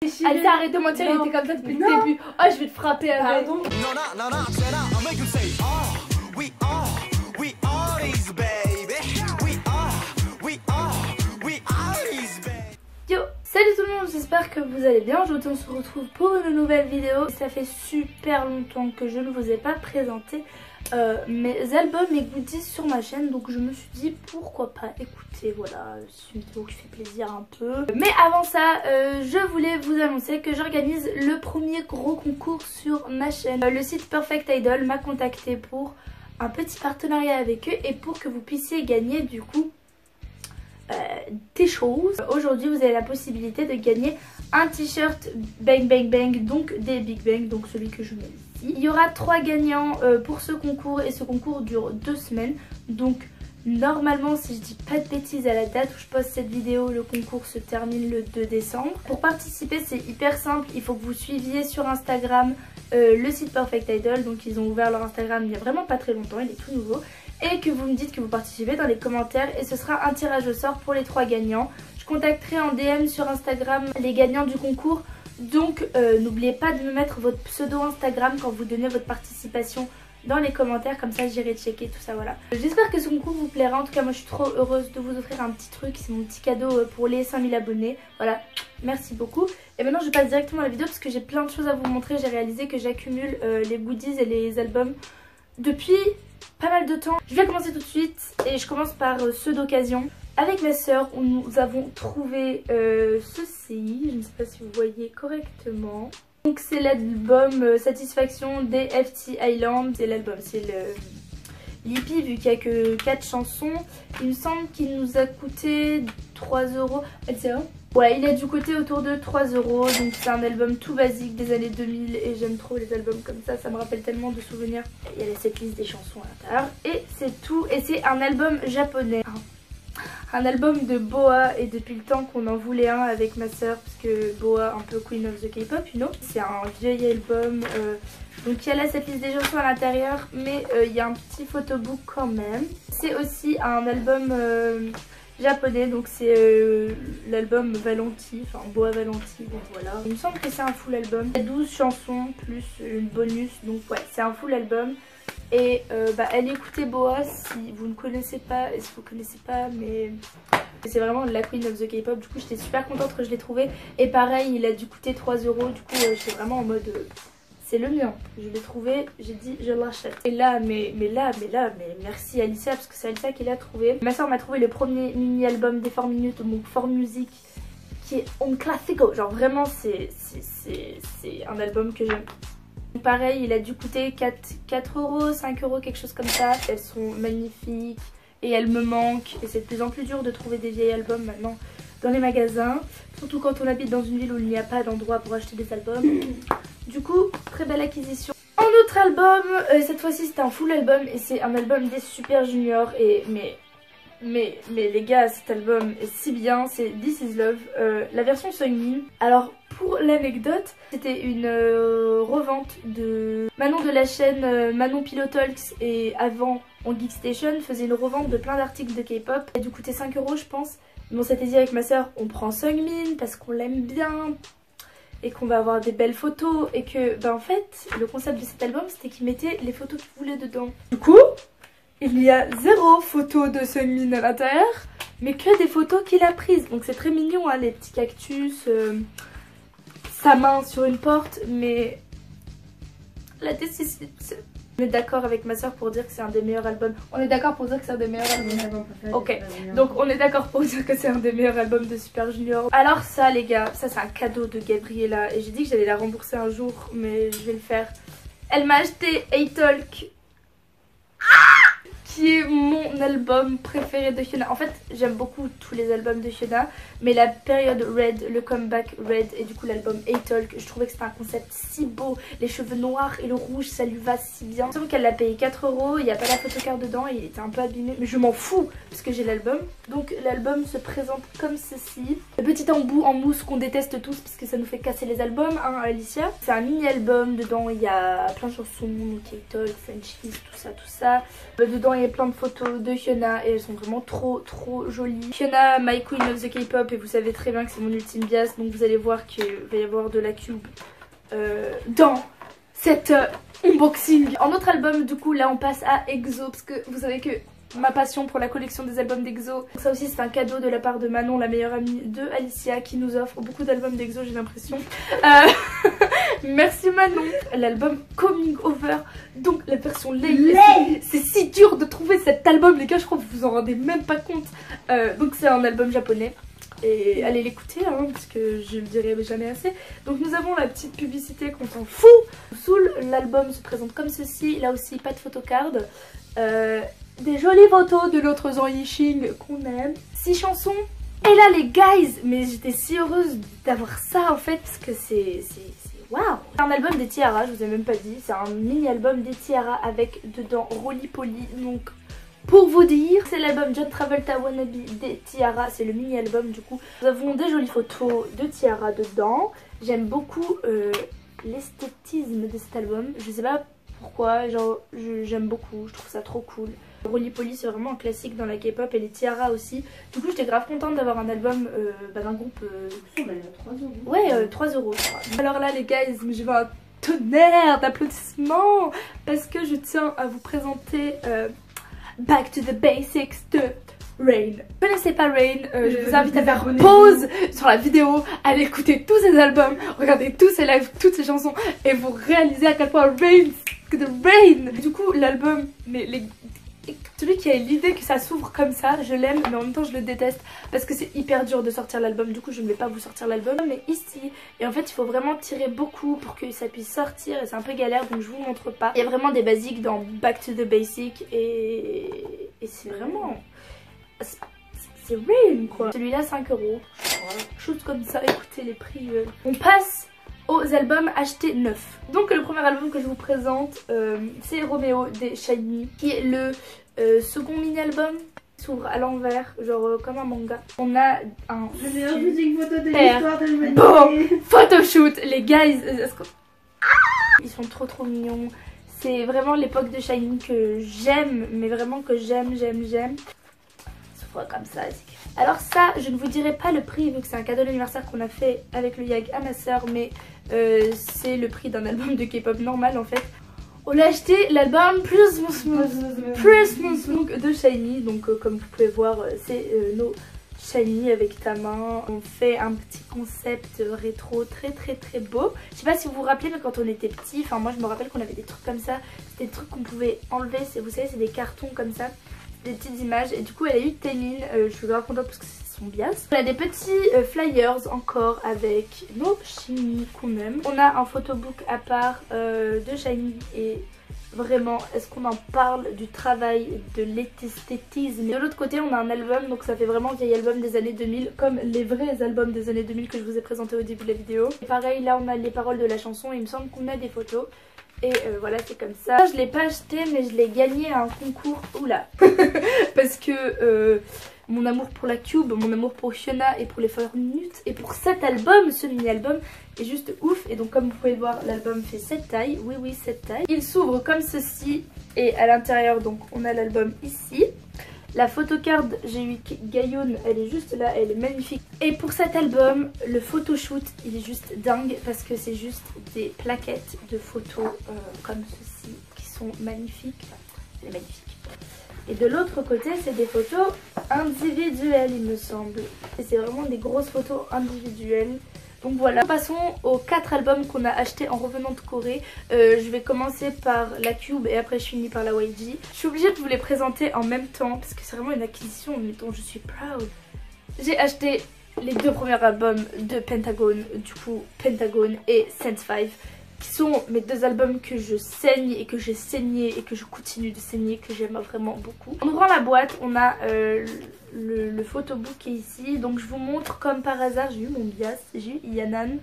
Alicia, arrête de mentir, il était comme ça depuis le début. Oh, je vais te frapper avec. Pardon. Yo, salut tout le monde, j'espère que vous allez bien. Aujourd'hui on se retrouve pour une nouvelle vidéo. Ça fait super longtemps que je ne vous ai pas présenté mes albums et goodies sur ma chaîne, donc je me suis dit pourquoi pas écouter. Voilà, c'est une vidéo qui fait plaisir un peu. Mais avant ça, je voulais vous annoncer que j'organise le premier gros concours sur ma chaîne. Le site Perfect Idol m'a contacté pour un petit partenariat avec eux et pour que vous puissiez gagner du coup des choses. Aujourd'hui vous avez la possibilité de gagner un t-shirt Bang Bang Bang, donc des Big Bang, donc celui que je mets ici. Il y aura 3 gagnants pour ce concours et ce concours dure 2 semaines. Donc normalement, si je dis pas de bêtises, à la date où je poste cette vidéo, le concours se termine le 2 décembre. Pour participer, c'est hyper simple, il faut que vous suiviez sur Instagram le site Perfect Idol. Donc ils ont ouvert leur Instagram il y a vraiment pas très longtemps, il est tout nouveau. Et que vous me dites que vous participez dans les commentaires et ce sera un tirage au sort pour les 3 gagnants. Je contacterai en DM sur Instagram les gagnants du concours. Donc n'oubliez pas de me mettre votre pseudo Instagram quand vous donnez votre participation dans les commentaires, comme ça j'irai checker tout ça, voilà. J'espère que ce concours vous plaira, en tout cas moi je suis trop heureuse de vous offrir un petit truc, c'est mon petit cadeau pour les 5000 abonnés, voilà, merci beaucoup. Et maintenant je passe directement à la vidéo parce que j'ai plein de choses à vous montrer. J'ai réalisé que j'accumule les goodies et les albums depuis pas mal de temps. Je vais commencer tout de suite et je commence par ceux d'occasion. Avec ma soeur, nous avons trouvé ceci, je ne sais pas si vous voyez correctement. Donc c'est l'album Satisfaction des FT Island. C'est l'album, c'est le l'EP vu qu'il n'y a que 4 chansons. Il me semble qu'il nous a coûté 3 €. C'est vrai ? Ouais, il a dû coûter autour de 3 €. Donc c'est un album tout basique des années 2000 et j'aime trop les albums comme ça me rappelle tellement de souvenirs. Il y a cette liste des chansons à l'intérieur et c'est tout. Et c'est un album japonais. Un album de Boa, et depuis le temps qu'on en voulait un avec ma soeur parce que Boa, un peu Queen of the K-pop, you know. C'est un vieil album, donc il y a là cette liste des chansons à l'intérieur, mais il y a un petit photobook quand même. C'est aussi un album japonais, donc c'est l'album Valenti, enfin Boa Valenti, donc voilà. Il me semble que c'est un full album. Il y a 12 chansons plus une bonus, donc ouais, c'est un full album. Et allez écouter Boa si vous ne connaissez pas, et si vous ne connaissez pas, mais c'est vraiment la Queen of the K-pop. Du coup j'étais super contente que je l'ai trouvé. Et pareil, il a dû coûter 3 €. Du coup j'étais vraiment en mode c'est le mien. Je l'ai trouvé, j'ai dit je l'achète. Et là, mais merci Alicia, parce que c'est Alicia qui l'a trouvé. Ma soeur m'a trouvé le premier mini-album des 4 minutes, donc 4 Music, qui est un classico. Genre vraiment c'est un album que j'aime. Pareil, il a dû coûter 4 €, 5 €, quelque chose comme ça. Elles sont magnifiques et elles me manquent. Et c'est de plus en plus dur de trouver des vieils albums maintenant dans les magasins. Surtout quand on habite dans une ville où il n'y a pas d'endroit pour acheter des albums. Du coup, très belle acquisition. Un autre album, cette fois-ci c'est un full album et c'est un album des Super Junior. Et mais les gars, cet album est si bien, c'est This Is Love, la version Seungmin. Alors pour l'anecdote, c'était une revente de Manon de la chaîne Manon Pillow Talks, et avant on Geek Station faisait une revente de plein d'articles de K-pop. Ça a dû coûter 5 € je pense. Mais on s'était dit avec ma soeur, on prend Seungmin parce qu'on l'aime bien et qu'on va avoir des belles photos, et que en fait le concept de cet album c'était qu'il mettait les photos qu'il voulait dedans. Du coup il y a 0 photo de Seungmin à l'intérieur, mais que des photos qu'il a prises. Donc c'est très mignon, hein, les petits cactus, sa main sur une porte, mais la décision... On est d'accord avec ma soeur pour dire que c'est un des meilleurs albums. On est d'accord pour dire que c'est un des meilleurs albums. Ok, donc on est d'accord pour dire que c'est un des meilleurs albums de Super Junior. Alors ça les gars, ça c'est un cadeau de Gabriella, et j'ai dit que j'allais la rembourser un jour, mais je vais le faire. Elle m'a acheté A-Talk, qui est mon album préféré de Hyuna. En fait j'aime beaucoup tous les albums de Hyuna, mais la période Red, le comeback Red et du coup l'album A-Talk, je trouvais que c'était un concept si beau. Les cheveux noirs et le rouge, ça lui va si bien. Sauf qu'elle l'a payé 4 €, il n'y a pas la photocard dedans, il était un peu abîmé, mais je m'en fous parce que j'ai l'album. Donc l'album se présente comme ceci. Le petit embout en mousse qu'on déteste tous parce que ça nous fait casser les albums, hein Alicia. C'est un mini-album, dedans il y a plein de chansons, A-Talk, Frenchies, tout ça. Dedans il y a envoyé plein de photos de Hyuna et elles sont vraiment trop jolies. Hyuna, my queen of the K-pop, et vous savez très bien que c'est mon ultime bias, donc vous allez voir qu'il va y avoir de la cube dans cet unboxing. En autre album, du coup là on passe à EXO, parce que vous savez que ma passion pour la collection des albums d'EXO. Ça aussi c'est un cadeau de la part de Manon, la meilleure amie de Alicia, qui nous offre beaucoup d'albums d'EXO, j'ai l'impression. Merci Manon. L'album Coming Over, donc la version Lay. C'est si dur de trouver cet album les gars, je crois que vous vous en rendez même pas compte. Donc c'est un album japonais. Et allez l'écouter hein, parce que je le dirai jamais assez. Donc nous avons la petite publicité qu'on s'en fout. Sous l'album se présente comme ceci. Là aussi pas de photocard. Des jolies photos de notre Zhang Yixing qu'on aime. 6 chansons. Et là les guys, mais j'étais si heureuse d'avoir ça en fait, parce que c'est waouh. C'est un album des T-ara, je vous ai même pas dit. C'est un mini album des T-ara avec dedans Roly Poly. Donc pour vous dire, c'est l'album John Travolta Wannabe des T-ara. C'est le mini album du coup. Nous avons des jolies photos de T-ara dedans. J'aime beaucoup l'esthétisme de cet album. Je sais pas pourquoi, genre j'aime beaucoup, je trouve ça trop cool. Roly Poly c'est vraiment un classique dans la K-pop et les T-ara aussi. Du coup j'étais grave contente d'avoir un album d'un groupe... 3 €. Ouais 3 €. Alors là les gars, je veux un tonnerre d'applaudissements parce que je tiens à vous présenter Back to the Basics de Rain. Si vous ne connaissez pas Rain, je vous invite à faire pause sur la vidéo, aller écouter tous ses albums, regarder tous ses lives, toutes ses chansons et vous réalisez à quel point Rain, du coup l'album, celui qui a l'idée que ça s'ouvre comme ça, je l'aime mais en même temps je le déteste parce que c'est hyper dur de sortir l'album. Du coup je ne vais pas vous sortir l'album mais ici, et en fait il faut vraiment tirer beaucoup pour que ça puisse sortir et c'est un peu galère donc je vous montre pas. Il y a vraiment des basiques dans Back to the Basic et c'est vraiment... c'est Rain quoi. Celui-là 5 €, voilà. Chose comme ça, écoutez les prix. On passe aux albums achetés neufs. Donc le premier album que je vous présente c'est Romeo des SHINee, qui est le second mini-album. Il s'ouvre à l'envers, genre comme un manga. On a un une photo de l'histoire de l'humanité. Bon, photoshoot, les guys. Ils sont trop mignons. C'est vraiment l'époque de SHINee que j'aime, mais vraiment que j'aime. Comme ça. Alors ça, je ne vous dirai pas le prix vu que c'est un cadeau d'anniversaire qu'on a fait avec le Yag à ma soeur, mais c'est le prix d'un album de K-pop normal en fait. On a acheté l'album Christmas Look de SHINee, donc comme vous pouvez voir c'est nos SHINee avec ta main. On fait un petit concept rétro très beau. Je sais pas si vous vous rappelez mais quand on était petit, enfin moi je me rappelle qu'on avait des trucs comme ça, c'était des trucs qu'on pouvait enlever, vous savez c'est des cartons comme ça, des petites images et du coup elle a eu Taemin, je suis grave contente parce que c'est son bias. On a des petits flyers encore avec nos SHINee qu'on aime. On a un photobook à part de SHINee et vraiment est-ce qu'on en parle du travail de l'esthétisme. De l'autre côté on a un album, donc ça fait vraiment vieil album des années 2000 comme les vrais albums des années 2000 que je vous ai présenté au début de la vidéo. Et pareil là on a les paroles de la chanson et il me semble qu'on a des photos. Et voilà c'est comme ça. Je l'ai pas acheté mais je l'ai gagné à un concours. Oula. Parce que mon amour pour la Cube, mon amour pour Hyuna et pour les 4 minutes et pour cet album, ce mini album est juste ouf. Et donc comme vous pouvez le voir l'album fait cette taille. Oui cette taille. Il s'ouvre comme ceci et à l'intérieur donc on a l'album ici. La photocard, j'ai eu Gayoun, elle est juste là, elle est magnifique. Et pour cet album, le photoshoot, il est juste dingue parce que c'est juste des plaquettes de photos comme ceci qui sont magnifiques. Elle est magnifique. Et de l'autre côté, c'est des photos individuelles, il me semble. Et c'est vraiment des grosses photos individuelles. Donc voilà, passons aux 4 albums qu'on a achetés en revenant de Corée. Je vais commencer par la Cube et après je finis par la YG. Je suis obligée de vous les présenter en même temps parce que c'est vraiment une acquisition dont je suis proud. J'ai acheté les 2 premiers albums de Pentagon, du coup Pentagon et Sense5, qui sont mes 2 albums que je saigne et que j'ai saigné et que je continue de saigner, que j'aime vraiment beaucoup. En ouvrant la boîte, on a le photobook qui est ici. Donc je vous montre comme par hasard, j'ai eu mon bias, j'ai eu Yanan.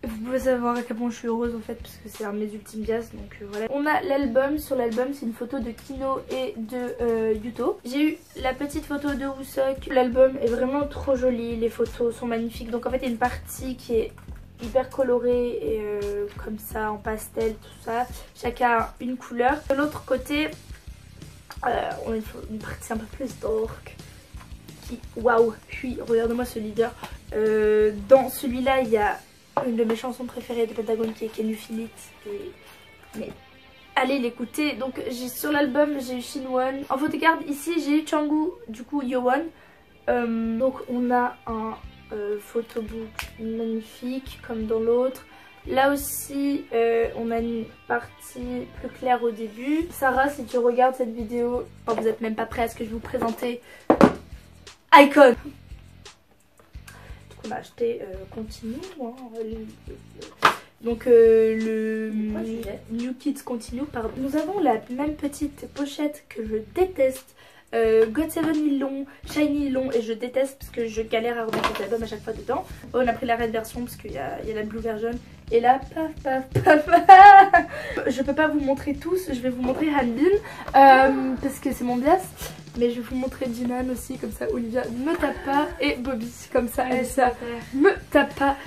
Vous pouvez savoir à quel point je suis heureuse en fait parce que c'est un de mes ultimes bias, donc voilà. On a l'album, sur l'album c'est une photo de Kino et de Yuto. J'ai eu la petite photo de Woosok. L'album est vraiment trop joli, les photos sont magnifiques. Donc en fait il y a une partie qui est hyper colorée et comme ça en pastel tout ça. Chacun a une couleur. De l'autre côté On a une partie un peu plus dark. Waouh, puis regarde-moi ce leader. Dans celui-là, il y a une de mes chansons préférées de Pentagon qui est Can You Feel It. Mais allez l'écouter. Donc sur l'album, j'ai eu Shinwon. En photocard, ici, j'ai eu Changu, du coup Yowon. Donc on a un photobook magnifique comme dans l'autre. Là aussi, on a une partie plus claire au début. Sarah, si tu regardes cette vidéo, oh, vous n'êtes même pas prêts à ce que je vais vous présenter iKON. On a acheté Continue. Hein, donc le New Kids Continue. Pardon. Nous avons la même petite pochette que je déteste. GOT7 ils l'ont, Shiny ils l'ont et je déteste parce que je galère à remettre cet album à chaque fois dedans. On a pris la red version parce qu'il y a la blue version. Et là, paf paf paf. Je peux pas vous montrer tous, je vais vous montrer Hanbin parce que c'est mon bias. Mais je vais vous montrer Jinan aussi, comme ça Olivia ne me tape pas. Et Bobby, comme ça Elsa me tape pas.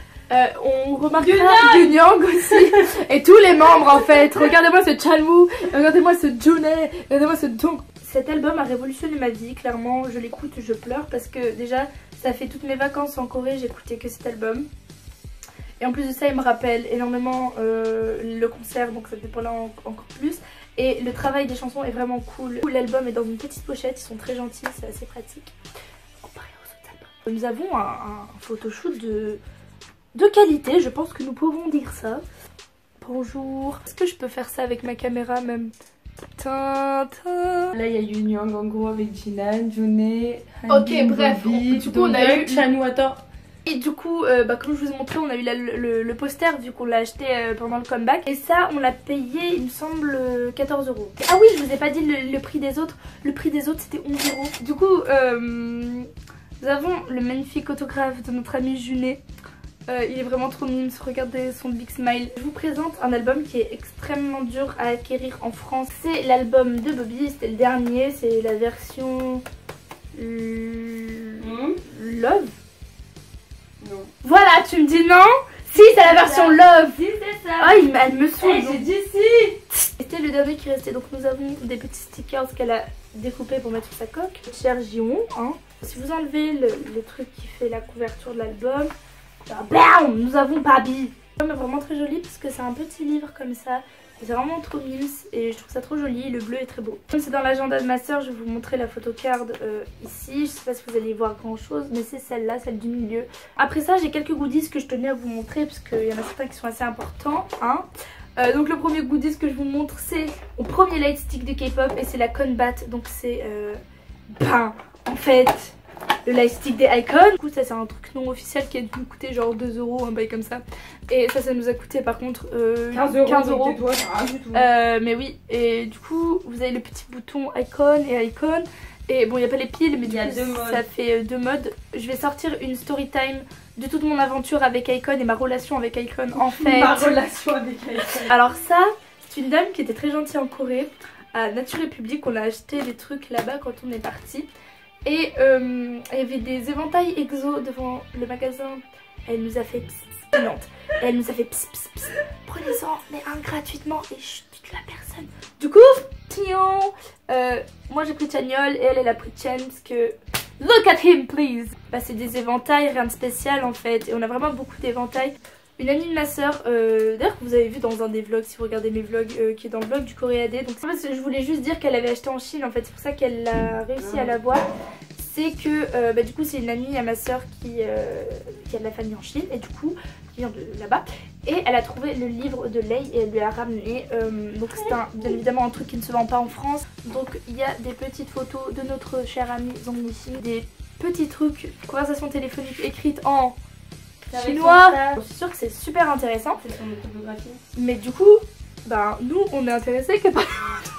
On remarquera Yunyang aussi. Et tous les membres en fait. Regardez-moi ce Chanwoo, regardez-moi ce Junhae, regardez-moi ce Dong. Cet album a révolutionné ma vie, clairement. Je l'écoute, je pleure parce que déjà ça fait toutes mes vacances en Corée, j'écoutais que cet album. Et en plus de ça, il me rappelle énormément le concert, donc ça dépend là encore plus. Et le travail des chansons est vraiment cool. L'album est dans une petite pochette, ils sont très gentils, c'est assez pratique. Comparé aux autres albums. Nous avons un photoshoot de qualité, je pense que nous pouvons dire ça. Bonjour. Est-ce que je peux faire ça avec ma caméra même? Tintin. Là, il y a Yunyang en gros avec Jinan, Junhae, Ok, bref. Du coup, on a eu Chanwoo, attends. Et du coup, comme je vous ai montré, on a eu le poster vu qu'on l'a acheté pendant le comeback. Et ça, on l'a payé, il me semble, 14 €. Ah oui, je vous ai pas dit le prix des autres. Le prix des autres, c'était 11 €. Du coup, nous avons le magnifique autographe de notre ami Junhae. Il est vraiment trop mime, regardez son big smile. Je vous présente un album qui est extrêmement dur à acquérir en France. C'est l'album de Bobby, c'était le dernier, c'est la version Love. Non. Voilà, tu me dis non? Si, c'est la version Love. Si, c'est ça. Ah, elle me saoule. J'ai dit si. C'était le dernier qui restait. Donc nous avons des petits stickers qu'elle a découpés pour mettre sur sa coque. Cher Jiwon, hein. Si vous enlevez le truc qui fait la couverture de l'album, bam, nous avons Baby. L'album est vraiment très joli parce que c'est un petit livre comme ça. C'est vraiment trop mignon et je trouve ça trop joli. Le bleu est très beau. Comme c'est dans l'agenda de ma soeur, je vais vous montrer la photocard ici. Je sais pas si vous allez voir grand chose, mais c'est celle-là, celle du milieu. Après ça, j'ai quelques goodies que je tenais à vous montrer parce qu'il y en a certains qui sont assez importants. Hein. Donc le premier goodies que je vous montre, c'est mon premier lightstick de K-pop et c'est la Conbat. Donc c'est en fait le lightstick des iKON. Du coup ça c'est un truc non officiel qui a dû nous coûter genre 2 €, un bail comme ça. Et ça nous a coûté par contre 15 €. Toi, rien du tout. Mais oui, et du coup vous avez le petit bouton iKON et iKON. Et bon, il n'y a pas les piles, mais du coup ça fait 2 modes. Je vais sortir une story time de toute mon aventure avec iKON et ma relation avec iKON en fait. Ma relation avec iKON. Alors ça, c'est une dame qui était très gentille en Corée, à Nature République. On a acheté des trucs là-bas quand on est parti. Et il y avait des éventails exo devant le magasin. Elle nous a fait elle nous a fait prenez-en mais un gratuitement et chut, dites-le à personne. Du coup, moi j'ai pris Chagnol et elle a pris Chen parce que look at him please. Bah, c'est des éventails, rien de spécial en fait. Et on a vraiment beaucoup d'éventails. Une amie de ma soeur, d'ailleurs que vous avez vu dans un des vlogs, si vous regardez mes vlogs, qui est dans le vlog du Coréadé. Donc en fait, je voulais juste dire qu'elle avait acheté en Chine en fait, c'est pour ça qu'elle a réussi à l'avoir. C'est que du coup c'est une amie à ma soeur qui a de la famille en Chine et du coup qui vient de là-bas. Et elle a trouvé le livre de Lei et elle lui a ramené. Donc c'est bien évidemment un truc qui ne se vend pas en France. Donc il y a des petites photos de notre chère amie Zhong Yixing, des petits trucs, conversations téléphoniques écrites en chinois. Je suis sûre que c'est super intéressant. C'est son autobiographie. Mais du coup, nous on est intéressés que par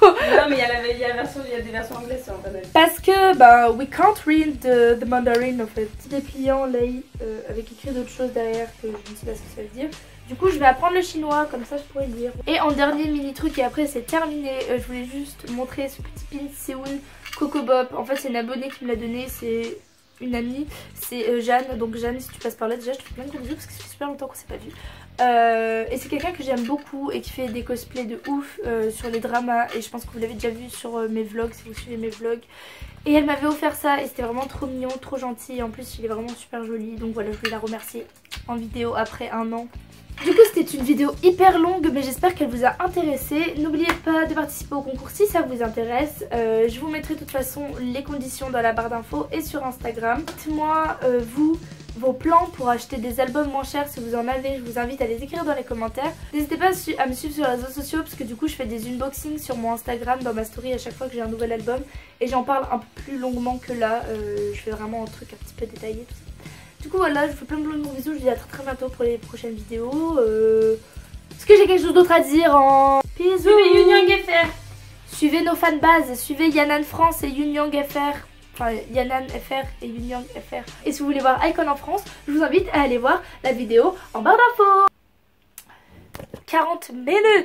non mais il y a des versions anglaises sur internet. Parce que we can't read the Mandarin en fait. Dépliant Lei avec écrit d'autres choses derrière que je ne sais pas ce que ça veut dire. Du coup je vais apprendre le chinois, comme ça je pourrais lire. Et en dernier mini truc et après c'est terminé, je voulais juste montrer ce petit pin Seoul Coco Bop. En fait c'est une abonnée qui me l'a donné, c'est une amie, c'est Jeanne. Donc Jeanne, si tu passes par là déjà je te fais plein de gros bisous parce que ça fait super longtemps qu'on s'est pas vu. Et c'est quelqu'un que j'aime beaucoup et qui fait des cosplays de ouf sur les dramas. Et je pense que vous l'avez déjà vu sur mes vlogs si vous suivez mes vlogs. Et elle m'avait offert ça et c'était vraiment trop mignon, trop gentil. Et en plus il est vraiment super joli. Donc voilà, je voulais la remercier en vidéo après un an. Du coup c'était une vidéo hyper longue mais j'espère qu'elle vous a intéressé. N'oubliez pas de participer au concours si ça vous intéresse. Je vous mettrai de toute façon les conditions dans la barre d'infos et sur Instagram. Dites-moi vous vos plans pour acheter des albums moins chers si vous en avez. Je vous invite à les écrire dans les commentaires. N'hésitez pas à me suivre sur les réseaux sociaux parce que du coup je fais des unboxings sur mon Instagram dans ma story à chaque fois que j'ai un nouvel album. Et j'en parle un peu plus longuement que là. Je fais vraiment un truc un petit peu détaillé tout ça. Du coup voilà, je vous fais plein de gros bisous, je vous dis à très bientôt pour les prochaines vidéos. Est-ce que j'ai quelque chose d'autre à dire en... Bisous. Suivez Yunyang FR. Suivez nos fanbases, suivez Yannan France et Yunyang FR. Enfin Yannan FR et Yunyang FR. Et si vous voulez voir Icon en France, je vous invite à aller voir la vidéo en barre d'infos. 40 minutes.